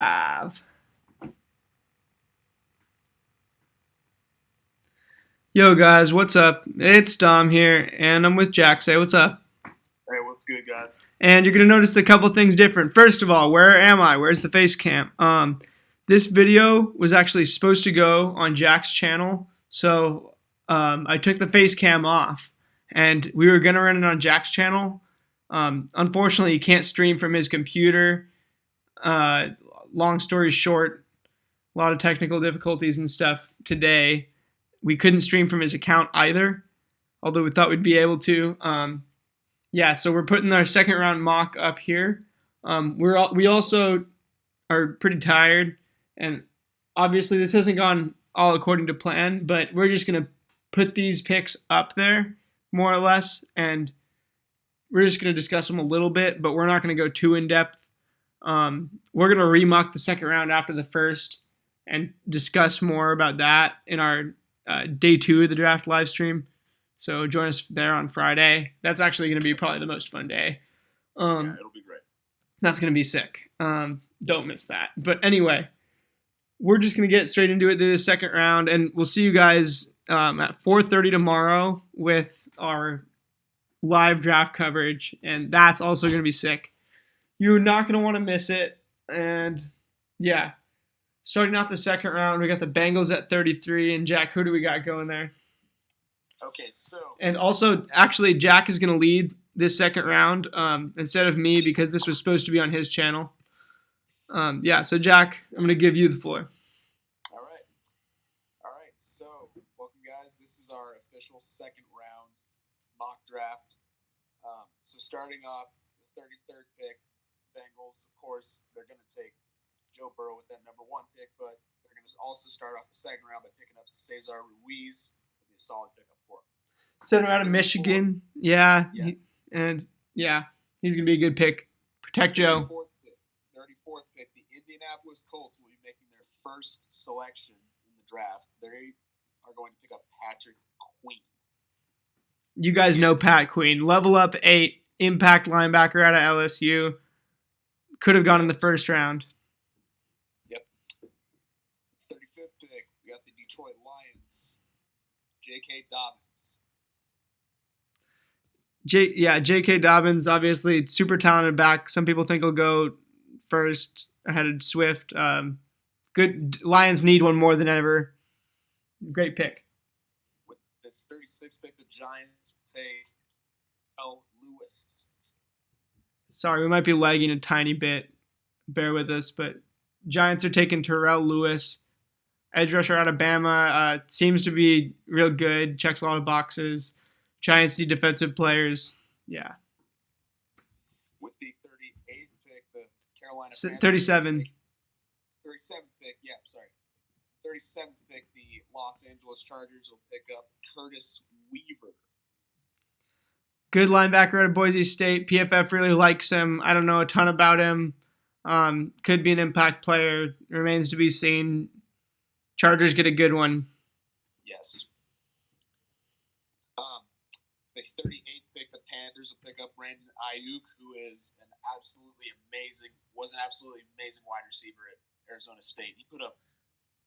Av. Yo guys, what's up? It's Dom here, and I'm with Jack. Say what's up. Hey, what's good, guys? And you're gonna notice a couple things different. First of all, where am I? Where's the face cam? This video was actually supposed to go on Jack's channel, so I took the face cam off, and we were gonna run it on Jack's channel. Unfortunately, he can't stream from his computer. Uh, Long story short, a lot of technical difficulties and stuff today. We couldn't stream from his account either, although we thought we'd be able to. Yeah, so we're putting our second round mock up here. We also are pretty tired, and obviously this hasn't gone all according to plan, but we're just gonna put these picks up there more or less, and we're just gonna discuss them a little bit, but we're not gonna go too in depth. We're gonna remock the second round after the first, and discuss more about that in our day 2 of the draft live stream. So join us there on Friday. That's actually going to be probably the most fun day. Yeah, it'll be great. That's going to be sick. Don't miss that. But anyway, we're just going to get straight into it to the second round, and we'll see you guys at 4:30 tomorrow with our live draft coverage, and that's also going to be sick. You're not going to want to miss it. And yeah, starting off the second round, we got the Bengals at 33, and Jack, who do we got going there? Okay, so. And also, actually, Jack is going to lead this second round instead of me because this was supposed to be on his channel. Yeah, so Jack, I'm going to give you the floor. All right. So, welcome, guys. This is our official second round mock draft. So, starting off the 33rd pick, Bengals, of course, they're going to take Joe Burrow with that number 1 pick, but they're going to also start off the second round by picking up Cesar Ruiz. It'll be a solid pickup for him. Center out of Michigan. Yeah. Yes. He's going to be a good pick. Protect Joe. 34th pick, the Indianapolis Colts will be making their first selection in the draft. They are going to pick up Patrick Queen. You guys know Pat Queen. Level up 8, impact linebacker out of LSU. Could have gone in the first round. Yep. 35th pick, we got the Detroit Lions. J.K. Dobbins. J.K. Dobbins, obviously super talented back. Some people think he'll go first ahead of Swift. Good. Lions need one more than ever. Great pick. With the 36th pick, the Giants take L. Lewis. Sorry, we might be lagging a tiny bit. Bear with us, but Giants are taking Terrell Lewis, edge rusher out of Bama. Seems to be real good. Checks a lot of boxes. Giants need defensive players. Yeah. With the 38th pick, the Carolina Panthers. 37. 37th pick, yeah, sorry. 37th pick, the Los Angeles Chargers will pick up Curtis Weaver. Good linebacker out of Boise State. PFF really likes him. I don't know a ton about him. Could be an impact player. Remains to be seen. Chargers get a good one. Yes. The 38th pick, the Panthers will pick up Brandon Ayuk, who was an absolutely amazing wide receiver at Arizona State. He put up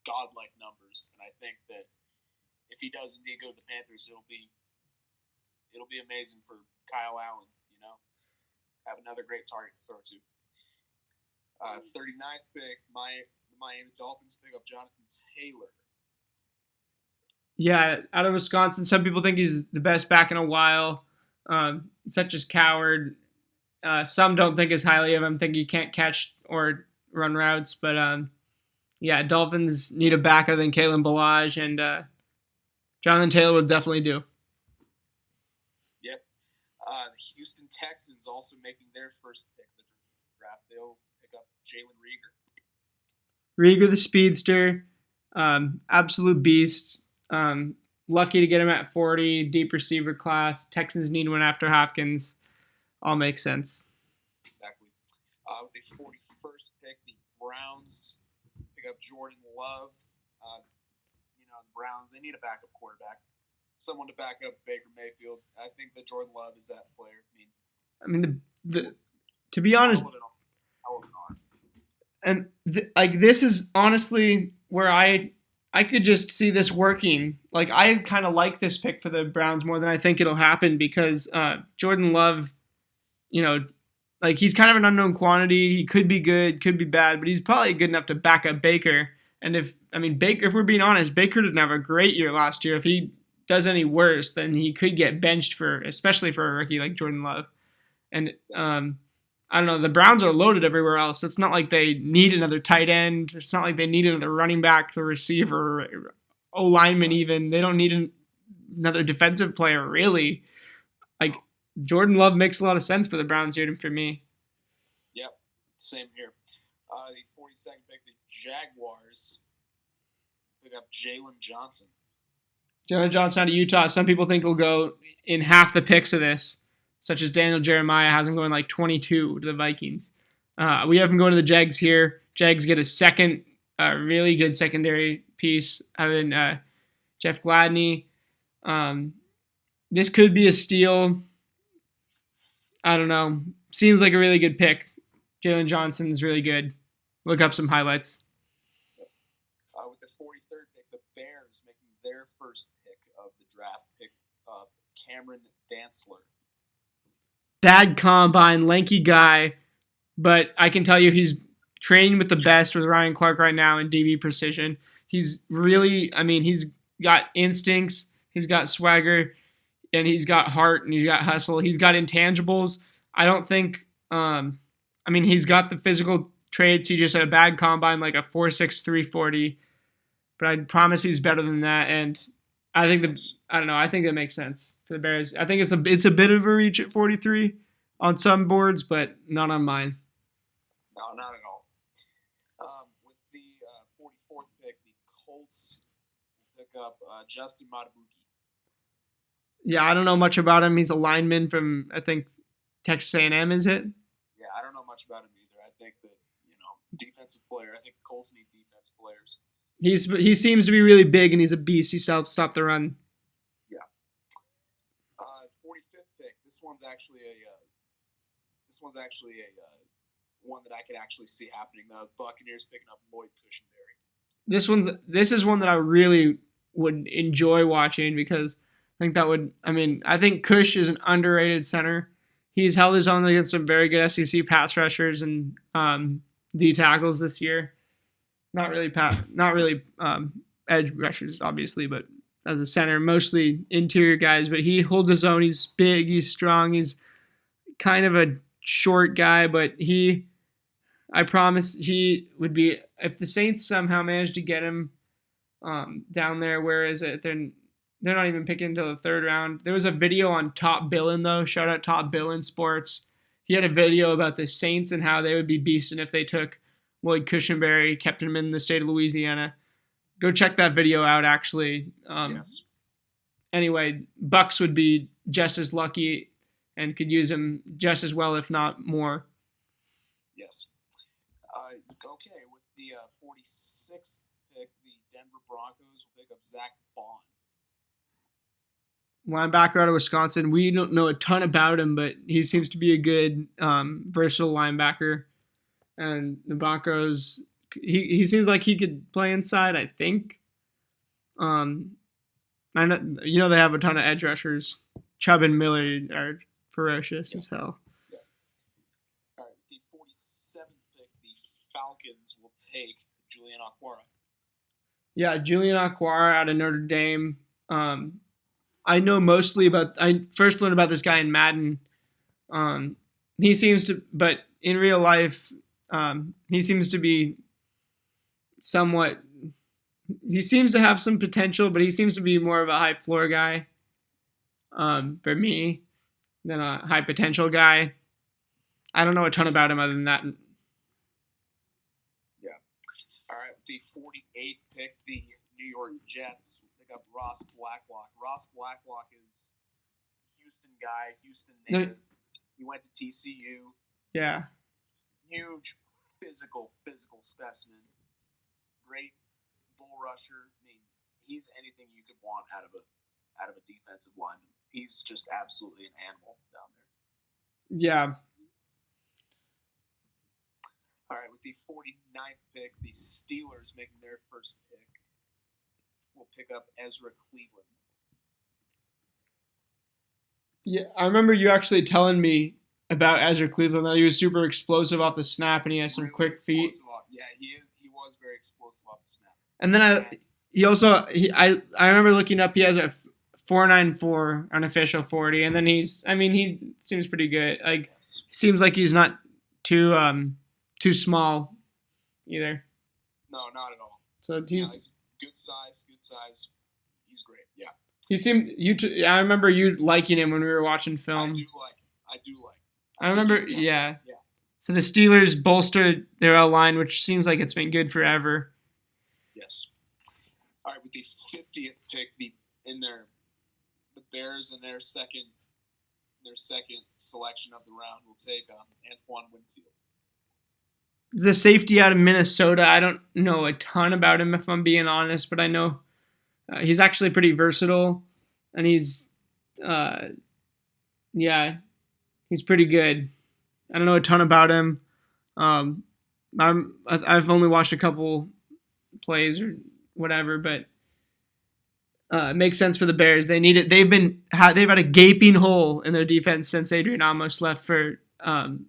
godlike numbers, and I think that if he does indeed go to the Panthers, it'll be amazing for Kyle Allen, have another great target to throw to. 39th pick, the Miami Dolphins pick up Jonathan Taylor. Yeah, out of Wisconsin. Some people think he's the best back in a while. Such as coward. Some don't think as highly of him, think he can't catch or run routes. But, yeah, Dolphins need a back other than Kalen Ballage, and Jonathan Taylor will definitely do. Yep. The Houston Texans also making their first pick of the draft. They'll pick up Jalen Reagor. Reagor the speedster. Absolute beast. Lucky to get him at 40. Deep receiver class. Texans need one after Hopkins. All makes sense. Exactly. With the 41st pick, the Browns pick up Jordan Love. The Browns, they need a backup quarterback. Someone to back up Baker Mayfield. I think that Jordan Love is that player. To be honest, And like this is honestly where I could just see this working. Like I kind of like this pick for the Browns more than I think it'll happen because Jordan Love, you know, like he's kind of an unknown quantity. He could be good, could be bad, but he's probably good enough to back up Baker. And Baker, if we're being honest, Baker didn't have a great year last year. If he does any worse, then he could get benched for, especially for a rookie like Jordan Love. And I don't know. The Browns are loaded everywhere else. It's not like they need another tight end. It's not like they need another running back, a receiver, O lineman. Even they don't need another defensive player really. Like Jordan Love makes a lot of sense for the Browns here for me. Yep, same here. The 42nd pick, the Jaguars pick up Jalen Johnson. Jalen Johnson out of Utah. Some people think he'll go in half the picks of this, such as Daniel Jeremiah has him going like 22 to the Vikings. We have him going to the Jags here. Jags get a second really good secondary piece, having Jeff Gladney. This could be a steal. I don't know. Seems like a really good pick. Jalen Johnson's really good. Look up some highlights. With the 43rd pick, the Bears making their first pick of the draft, pick up Cameron Dantzler. Bad combine, lanky guy, but I can tell you he's training with the best with Ryan Clark right now in DB precision. He's really, he's got instincts, he's got swagger, and he's got heart, and he's got hustle. He's got intangibles. I don't think, he's got the physical traits. He just had a bad combine, like a 4.6 340, but I promise he's better than that. And I think I think that makes sense for the Bears. I think it's a bit of a reach at 43 on some boards, but not on mine. No, not at all. With the 44th pick, the Colts pick up Justin Matabuki. Yeah, I don't know much about him. He's a lineman from, I think, Texas A&M, is it? Yeah, I don't know much about him either. I think that, defensive player. I think Colts need defensive players. He seems to be really big, and he's a beast. He helps stop the run. Yeah. 45th pick. This one's actually a one that I could actually see happening. The Buccaneers picking up Lloyd Cushenberry. This is one that I really would enjoy watching because I think I think Cush is an underrated center. He's held his own against some very good SEC pass rushers and D tackles this year. Not really edge rushers, obviously, but as a center, mostly interior guys. But he holds his own. He's big. He's strong. He's kind of a short guy, but I promise he would be, if the Saints somehow managed to get him down there. Where is it? They're not even picking until the third round. There was a video on Top Billin, though. Shout out Top Billin Sports. He had a video about the Saints and how they would be beasting if they took Lloyd Cushenberry, kept him in the state of Louisiana. Go check that video out, actually. Yes. Anyway, Bucks would be just as lucky and could use him just as well, if not more. Yes. Okay, with the 46th pick, the Denver Broncos will pick up Zach Bond. Linebacker out of Wisconsin. We don't know a ton about him, but he seems to be a good, versatile linebacker. And the Broncos, he seems like he could play inside, I think. I know, they have a ton of edge rushers. Chubb and Miller are ferocious as hell. Yeah. All right, the 47th pick, the Falcons will take Julian Okwara. Yeah, Julian Okwara out of Notre Dame. I know mostly I first learned about this guy in Madden. He seems to, but in real life, he seems to be he seems to have some potential, but he seems to be more of a high floor guy, for me, than a high potential guy. I don't know a ton about him other than that. Yeah. All right, the 48th pick, the New York Jets pick up Ross Blacklock. Ross Blacklock is a Houston guy, Houston native. He went to TCU. Yeah. Huge physical specimen. Great bull rusher. He's anything you could want out of a defensive lineman. He's just absolutely an animal down there. Yeah. All right, with the 49th pick, the Steelers making their first pick will pick up Ezra Cleveland. Yeah, I remember you actually telling me about Ezra Cleveland that he was super explosive off the snap and he has some Really quick feet. Yeah, he was very explosive off the snap. And then I remember looking up he has a 4.94 unofficial 40, and then he seems pretty good. Like Yes. seems like he's not too small either. No, not at all. So he's good size. He's great. Yeah. He seemed I remember you liking him when we were watching film. I do like. I remember, yeah. So the Steelers bolstered their O-line, which seems like it's been good forever. Yes. All right, with the 50th pick, the Bears in their second selection of the round will take Antoine Winfield. The safety out of Minnesota, I don't know a ton about him if I'm being honest, but I know he's actually pretty versatile, and he's pretty good. I don't know a ton about him. I've only watched a couple plays or whatever, but it makes sense for the Bears. They need it. They've had a gaping hole in their defense since Adrian Amos left for the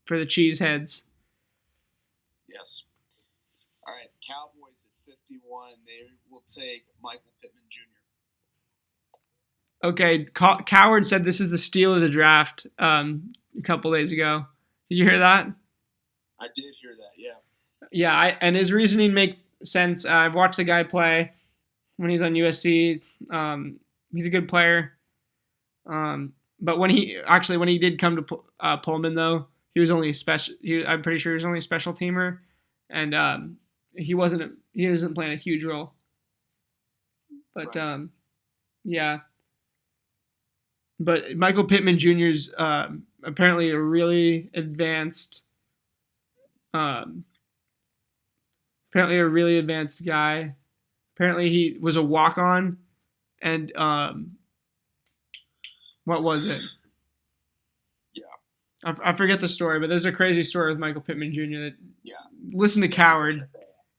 Cheeseheads. Yes. All right, Cowboys at 51. They will take Michael Pittman Jr. Okay, Coward said this is the steal of the draft a couple days ago. Did you hear that? I did hear that, yeah. Yeah, and his reasoning makes sense. I've watched the guy play when he's on USC. He's a good player. But when he did come to Pullman, though, he was only I'm pretty sure he was only a special teamer, and he wasn't playing a huge role. But right. Yeah. But Michael Pittman Jr.'s apparently a really advanced, guy. Apparently he was a walk-on, and what was it? Yeah. I forget the story, but there's a crazy story with Michael Pittman Jr. that. Yeah. Listen to Coward.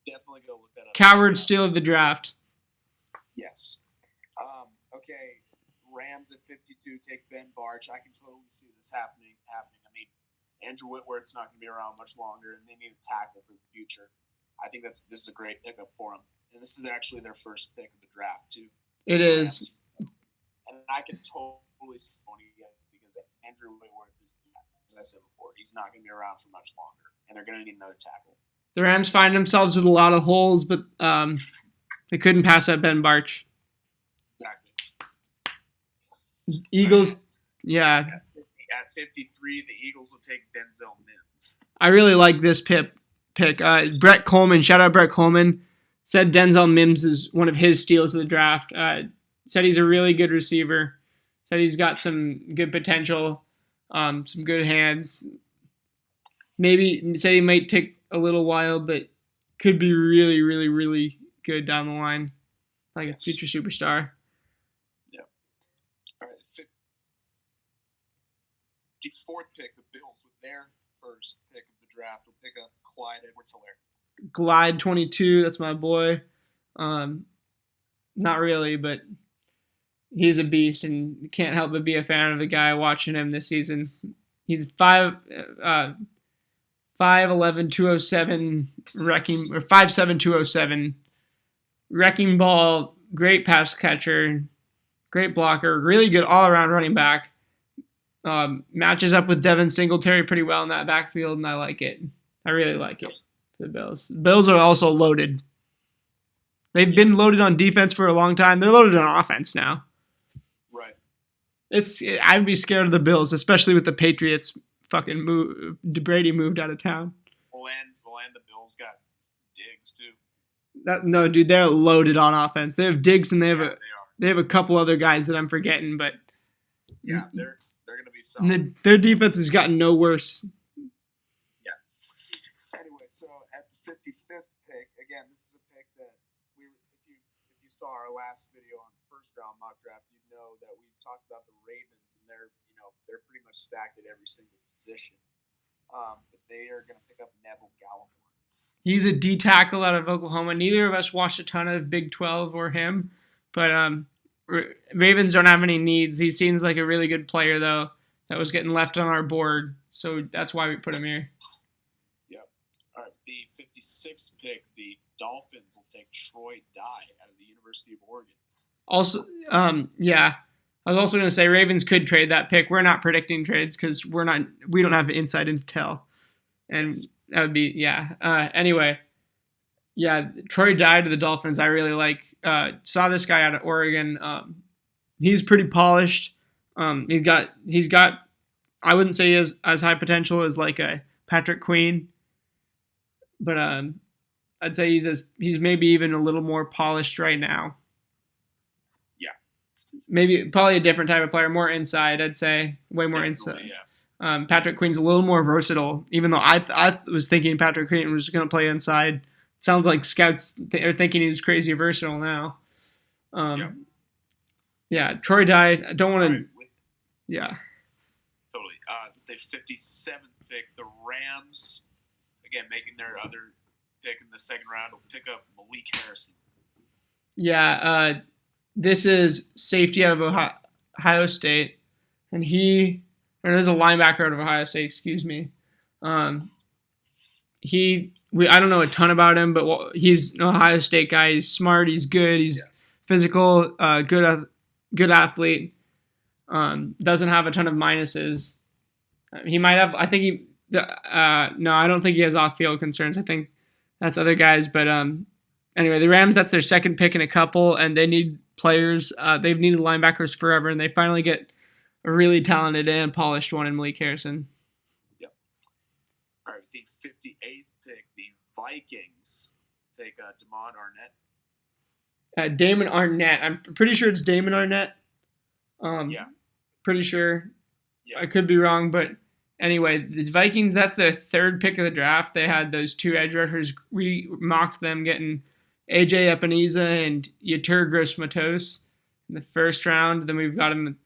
Definitely go look that up. Coward steal of the draft. Yes. Okay. Rams at 52 take Ben Barch. I can totally see this happening. I mean, Andrew Whitworth's not going to be around much longer, and they need a tackle for the future. I think this is a great pickup for them, and this is actually their first pick of the draft too. It is. And I can totally see because Andrew Whitworth is, as I said before, he's not going to be around for much longer, and they're going to need another tackle. The Rams find themselves with a lot of holes, but they couldn't pass up Ben Barch. Exactly. Eagles, yeah. At 53, the Eagles will take Denzel Mims. I really like this pick. Brett Coleman, shout out Brett Coleman, said Denzel Mims is one of his steals of the draft. Said he's a really good receiver. Said he's got some good potential, some good hands. Maybe said he might take a little while, but could be really, really, really good down the line, like a future superstar. Yeah. All right. The fourth pick, the Bills, with their first pick of the draft, will pick up Clyde Edwards-Helaire. Glide 22, that's my boy. Not really, but he's a beast, and you can't help but be a fan of the guy watching him this season. He's 5'11", 207 wrecking, or 5'7", 207 wrecking ball. Great pass catcher, great blocker, really good all around running back. Matches up with Devin Singletary pretty well in that backfield, and I like it. I really like it for the Bills. The Bills are also loaded. They've been loaded on defense for a long time. They're loaded on offense now. Right. I'd be scared of the Bills, especially with the Patriots fucking move. Brady moved out of town. Well, and the Bills got Diggs too. No, dude, they're loaded on offense. They have Diggs, and they have a couple other guys that I'm forgetting, but yeah, they're gonna be solid. Their defense has gotten no worse. Yeah. Anyway, so at the 55th pick, again, this is a pick that if you saw our last video on the first round mock draft, you'd know that we talked about the Ravens, and they're pretty much stacked at every single position. But they are going to pick up Neville Gallimore. He's a D tackle out of Oklahoma. Neither of us watched a ton of Big 12 or him, but Ravens don't have any needs. He seems like a really good player, though, that was getting left on our board, so that's why we put him here. Yep. All right, the 56th pick, the Dolphins will take Troy Dye out of the University of Oregon. Also, yeah, I was also going to say Ravens could trade that pick. We're not predicting trades because we don't have inside intel, and Yes. that would be anyway, yeah, Troy Dye to the Dolphins. I really like. Saw this guy out of Oregon. He's pretty polished. He's got. I wouldn't say he has as high potential as like a Patrick Queen, but I'd say he's maybe even a little more polished right now. Yeah. Maybe probably a different type of player, more inside. I'd say way more Definitely, inside. yeah. Patrick Queen's a little more versatile, even though I was thinking Patrick Queen was going to play inside. Sounds like scouts are thinking he's crazy versatile now. Yeah, Troy Dye. I don't want to. Yeah. Totally. The 57th pick, the Rams, again, making their other pick in the second round, will pick up Malik Harrison. Yeah, this is safety out of Ohio State, and there's a linebacker out of Ohio State, excuse me. I don't know a ton about him, but he's an Ohio State guy. He's smart. He's good. He's physical. Good athlete. Doesn't have a ton of minuses. He might have. I think he. No, I don't think he has off-field concerns. I think that's other guys. But anyway, the Rams. That's their second pick in a couple, and they need players. They've needed linebackers forever, and they finally get a really talented and polished one in Malik Harrison. Yep. All right, the 58th pick, the Vikings take Damon Arnett. Damon Arnett. I'm pretty sure it's Damon Arnett. Yeah. Pretty sure. Yeah. I could be wrong, but anyway, the Vikings, that's their third pick of the draft. They had those two edge rushers. We mocked them getting AJ Epineza and Yetur Gross-Matos in the first round. Then we've got him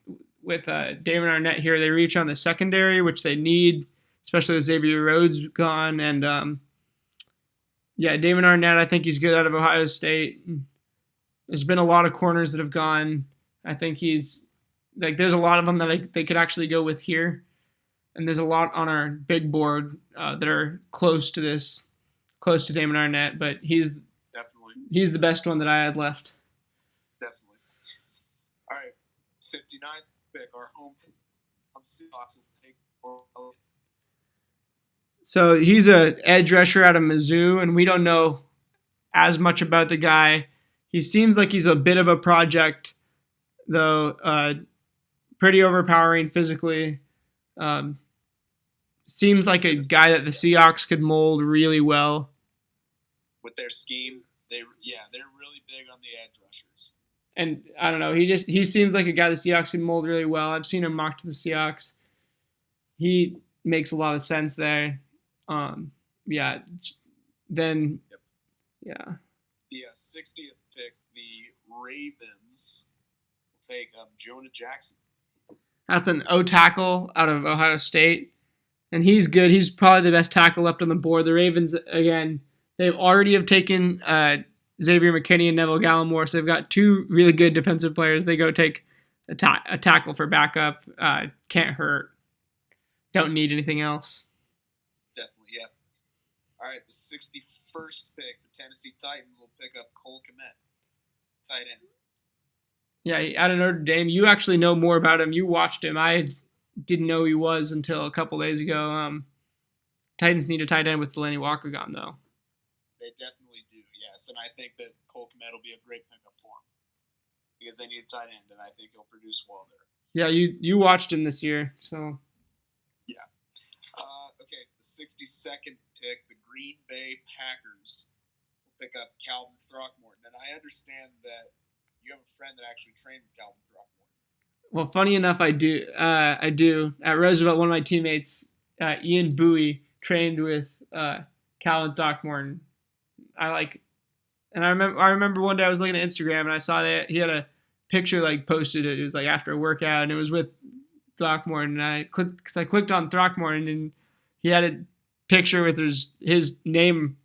with Damon Arnett here. They reach on the secondary, which they need, especially with Xavier Rhodes gone. And Damon Arnett, I think he's good out of Ohio State. There's been a lot of corners that have gone. I think there's a lot of them that they could actually go with here. And there's a lot on our big board that are close to Damon Arnett, but he's the best one that I had left. Definitely. All right, 59th pick, our hometown Seahawks will take. So he's an edge rusher out of Mizzou, and we don't know as much about the guy. He seems like he's a bit of a project, though. Pretty overpowering physically. Seems like a guy that the Seahawks could mold really well. With their scheme, they're really big on the edge rushers. And I don't know, he seems like a guy the Seahawks can mold really well. I've seen him mocked to the Seahawks. He makes a lot of sense there. Then. Yep. Yeah. The 60th pick, the Ravens will take Jonah Jackson. That's an O tackle out of Ohio State. And he's good. He's probably the best tackle left on the board. The Ravens, again, they've already have taken Xavier McKinney and Neville Gallimore, so they've got two really good defensive players. They go take a tackle for backup. Can't hurt. Don't need anything else. Definitely, yeah. All right, the 61st pick, the Tennessee Titans will pick up Cole Kmet, tight end. Yeah, out of Notre Dame. You actually know more about him. You watched him. I didn't know he was until a couple days ago. Titans need a tight end with Delaney Walker gone, though. They definitely do, yes. And I think that Cole Kmet will be a great pickup for him because they need a tight end, and I think he'll produce well there. Yeah, you watched him this year, so. Yeah. Okay, the 62nd pick, the Green Bay Packers will pick up Calvin Throckmorton. And I understand that you have a friend that actually trained with Calvin Throckmorton. Well, funny enough, I do. At Roosevelt, one of my teammates, Ian Bowie, trained with Calvin Throckmorton. I remember one day I was looking at Instagram and I saw that he had a picture posted. It was after a workout and it was with Throckmorton. And I clicked on Throckmorton and he had a picture with his name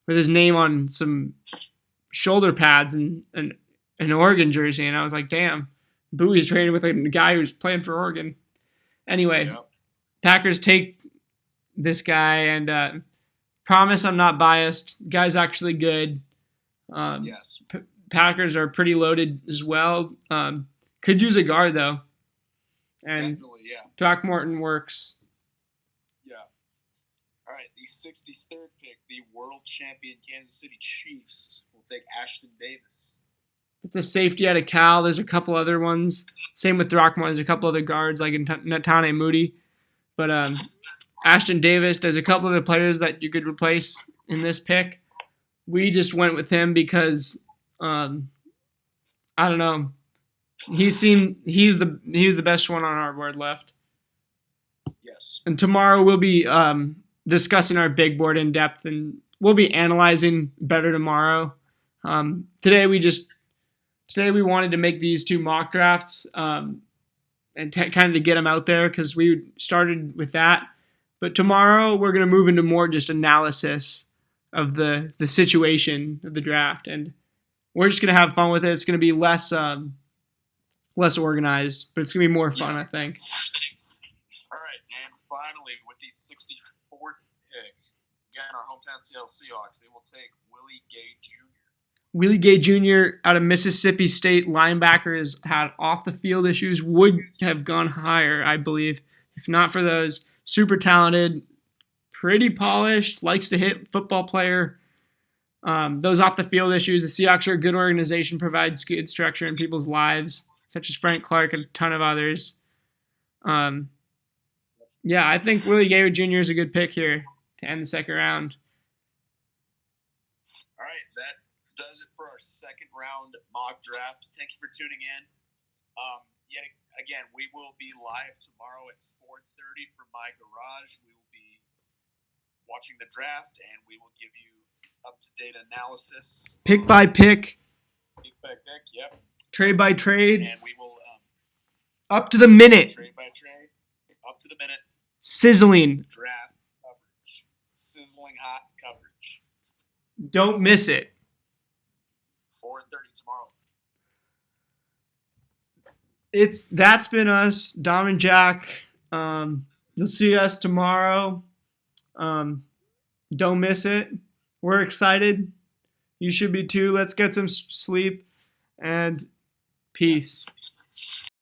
on some shoulder pads and an Oregon jersey, and I was like, damn, Bowie's training with a guy who's playing for Oregon. Anyway, Yep. Packers take this guy, and promise I'm not biased. Guy's actually good. Yes. Packers are pretty loaded as well. Could use a guard though. And Definitely, yeah. Throckmorton works. Yeah. All right, the 63rd pick, the world champion Kansas City Chiefs will take Ashton Davis. It's a safety out of Cal. There's a couple other ones. Same with Throckmorton. There's a couple other guards like Natane Moody. But Ashton Davis, there's a couple of the players that you could replace in this pick. We just went with him because I don't know. He was the best one on our board left. Yes. And tomorrow we'll be discussing our big board in depth, and we'll be analyzing better tomorrow. Today we wanted to make these 2 mock drafts and kind of to get them out there because we started with that. But tomorrow we're going to move into more just analysis of the situation of the draft, and we're just going to have fun with it. It's going to be less organized, but it's going to be more fun, I think. All right, and finally, with the 64th pick, again, our hometown Seattle Seahawks, they will take Willie Gay Jr. Willie Gay Jr. out of Mississippi State, linebacker, has had off-the-field issues, would have gone higher, I believe, if not for those. Super talented, pretty polished, likes to hit, football player. Those off-the-field issues, the Seahawks are a good organization, provides good structure in people's lives, such as Frank Clark and a ton of others. Yeah, I think Willie Gay Jr. is a good pick here to end the second round. All right, that does it for our second round mock draft. Thank you for tuning in. Yet again, we will be live tomorrow at 4:30 from my garage. We will be watching the draft, and we will give you up-to-date analysis. Pick by pick. Pick by pick, yep. Trade by trade. And we will up to the minute. Trade by trade, up to the minute. Sizzling. Draft coverage. Sizzling hot coverage. Don't miss it. 4:30 tomorrow. That's been us, Dom and Jack. You'll see us tomorrow. Don't miss it. We're excited. You should be too. Let's get some sleep, and peace.